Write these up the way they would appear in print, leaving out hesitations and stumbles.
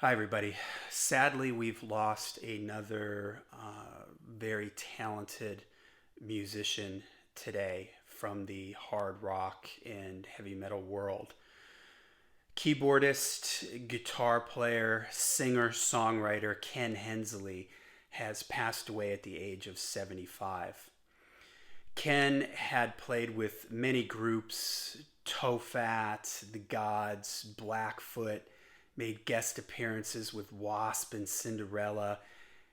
Hi, everybody. Sadly, we've lost another very talented musician today from the hard rock and heavy metal world. Keyboardist, guitar player, singer, songwriter Ken Hensley has passed away at the age of 75. Ken had played with many groups: Tofat, The Gods, Blackfoot, made guest appearances with Wasp and Cinderella,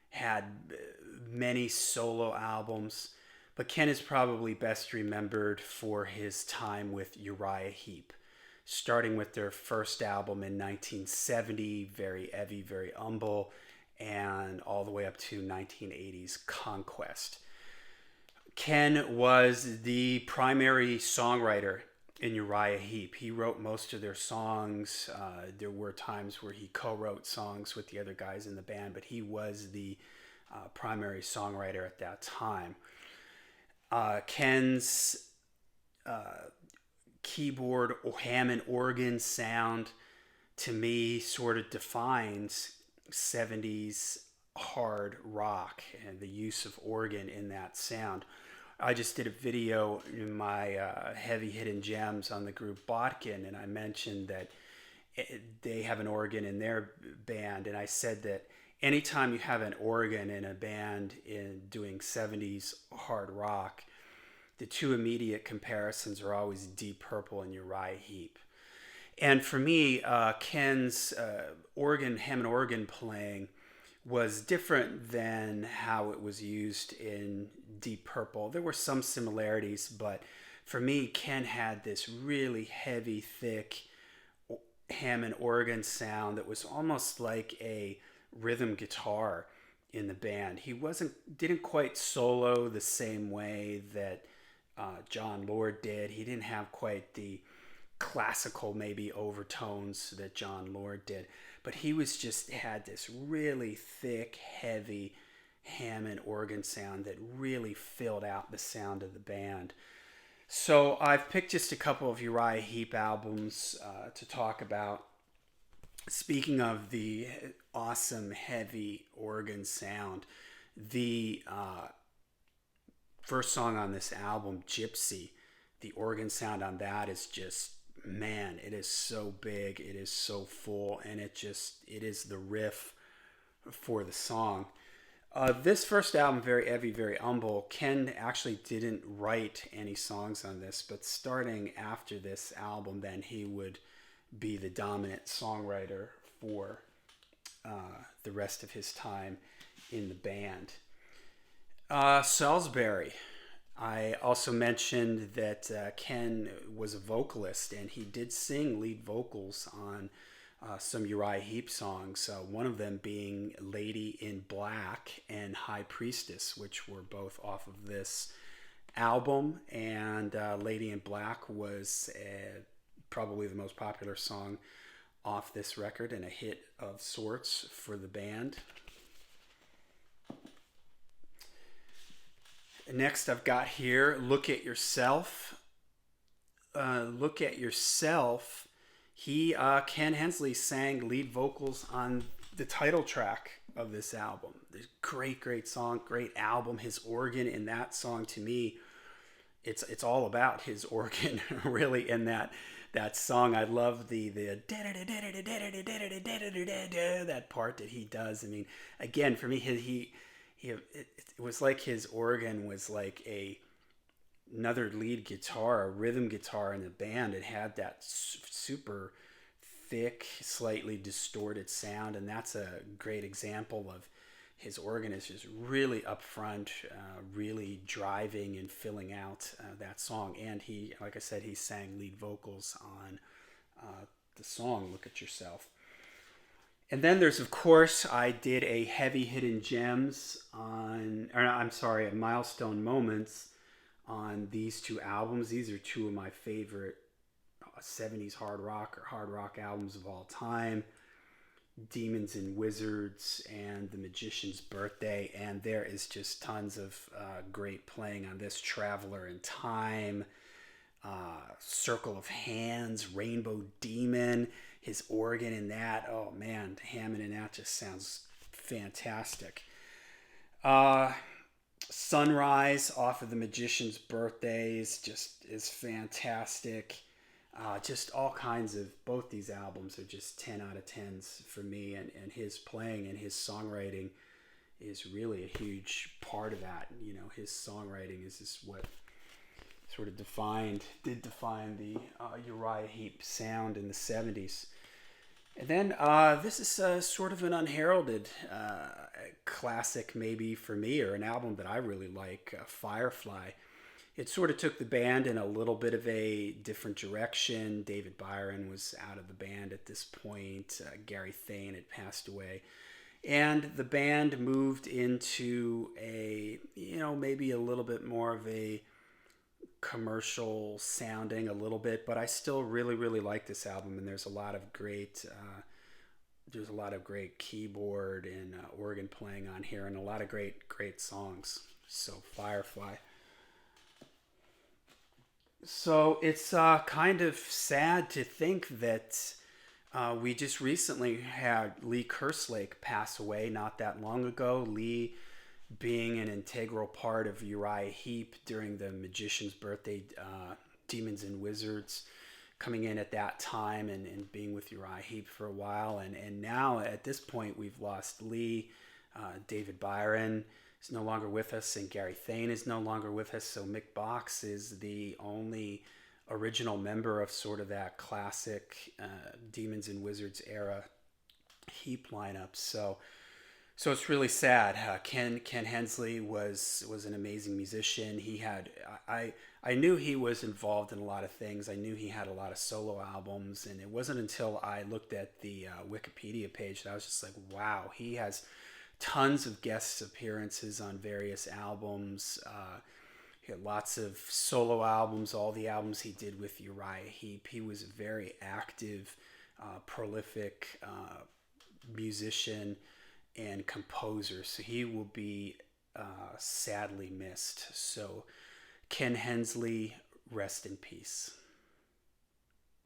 had many solo albums. But Ken is probably best remembered for his time with Uriah Heep, starting with their first album in 1970, very heavy, very humble, and all the way up to 1980's Conquest. Ken was the primary songwriter in Uriah Heep. He wrote most of their songs. There were times where he co-wrote songs with the other guys in the band, but he was the primary songwriter at that time. Ken's keyboard Hammond organ sound, to me, sort of defines 70s hard rock and the use of organ in that sound. I just did a video in my heavy hidden gems on the group Botkin, and I mentioned that they have an organ in their band, and I said that anytime you have an organ in a band in doing 70s hard rock, the two immediate comparisons are always Deep Purple and Uriah Heep. And for me, Ken's Hammond organ playing was different than how it was used in Deep Purple. There were some similarities, but for me, Ken had this really heavy, thick Hammond organ sound that was almost like a rhythm guitar in the band. He didn't quite solo the same way that John Lord did. He didn't have quite the classical maybe overtones that John Lord did, but he was just had this really thick, heavy Hammond organ sound that really filled out the sound of the band. So I've picked just a couple of Uriah Heep albums to talk about. Speaking of the awesome heavy organ sound, the first song on this album, Gypsy, the organ sound on that is just, man, it is so big, it is so full, and it is the riff for the song. This first album, very heavy, very humble. Ken actually didn't write any songs on this, but starting after this album, then he would be the dominant songwriter for the rest of his time in the band. Salisbury. I also mentioned that Ken was a vocalist, and he did sing lead vocals on some Uriah Heep songs, one of them being Lady in Black and High Priestess, which were both off of this album. And Lady in Black was probably the most popular song off this record and a hit of sorts for the band. Next, I've got here Look at Yourself. Look at Yourself. Ken Hensley sang lead vocals on the title track of this album. There's great, great song, great album. His organ in that song, to me, it's all about his organ, really, in that song. I love the that part that he does. I mean, again, for me, it was like his organ was like another lead guitar, a rhythm guitar in the band. It had that super thick, slightly distorted sound, and that's a great example of his organ is just really up front, really driving and filling out that song. And he, like I said, he sang lead vocals on the song Look at Yourself. And then there's, of course, I did a heavy hidden gems milestone moments on these two albums. These are two of my favorite 70s hard rock albums of all time. Demons and Wizards and The Magician's Birthday. And there is just tons of great playing on this. Traveler in Time, Circle of Hands, Rainbow Demon. his organ in that, oh man, Hammond in that just sounds fantastic. Uh, Sunrise off of The Magician's Birthdays just is fantastic. Just all kinds of, both these albums are just 10 out of 10s for me, and his playing and his songwriting is really a huge part of that. You know, his songwriting is just what sort of did define the Uriah Heep sound in the 70s. And then this is sort of an unheralded classic, maybe for me, or an album that I really like, Firefly. It sort of took the band in a little bit of a different direction. David Byron was out of the band at this point. Gary Thane had passed away. And the band moved into a, you know, maybe a little bit more of a commercial sounding a little bit, but I still really, really like this album. And there's a lot of great keyboard and organ playing on here, and a lot of great songs. So Firefly. So it's kind of sad to think that we just recently had Lee Kerslake pass away not that long ago. Lee being an integral part of Uriah Heep during the Magician's Birthday, Demons and Wizards, coming in at that time and being with Uriah Heep for a while. And now at this point we've lost Lee. David Byron is no longer with us, and Gary Thane is no longer with us. So Mick Box is the only original member of sort of that classic Demons and Wizards era Heep lineup. So it's really sad. Ken Hensley was an amazing musician. He had I knew he was involved in a lot of things. I knew he had a lot of solo albums, and it wasn't until I looked at the Wikipedia page that I was just like, wow, he has tons of guest appearances on various albums. He had lots of solo albums, all the albums he did with Uriah Heep. He was a very active, prolific musician and composer. So he will be sadly missed. So Ken Hensley, rest in peace.